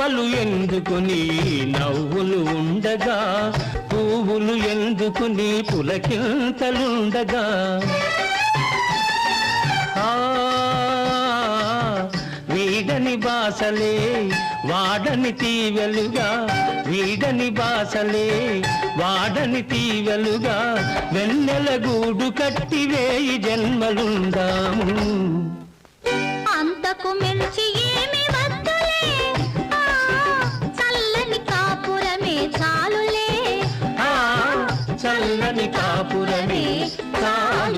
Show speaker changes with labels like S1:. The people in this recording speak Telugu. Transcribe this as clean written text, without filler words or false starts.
S1: చాలు ఎందుకుని నవ్వులు ఉండగా, పువ్వులు ఎందుకుని పులకింతలుండగా. వీడని బాసలే వాడని తీవెలుగా, వీడని బాసలే వాడని తీవెలుగా, వెన్నెల గూడు కట్టి వేయి జన్మలుందాము.
S2: అంతకు మించి ఏమి వద్దులే, చల్లని కాపురమే చాలులే,
S1: చల్లని కాపురమే చాలు.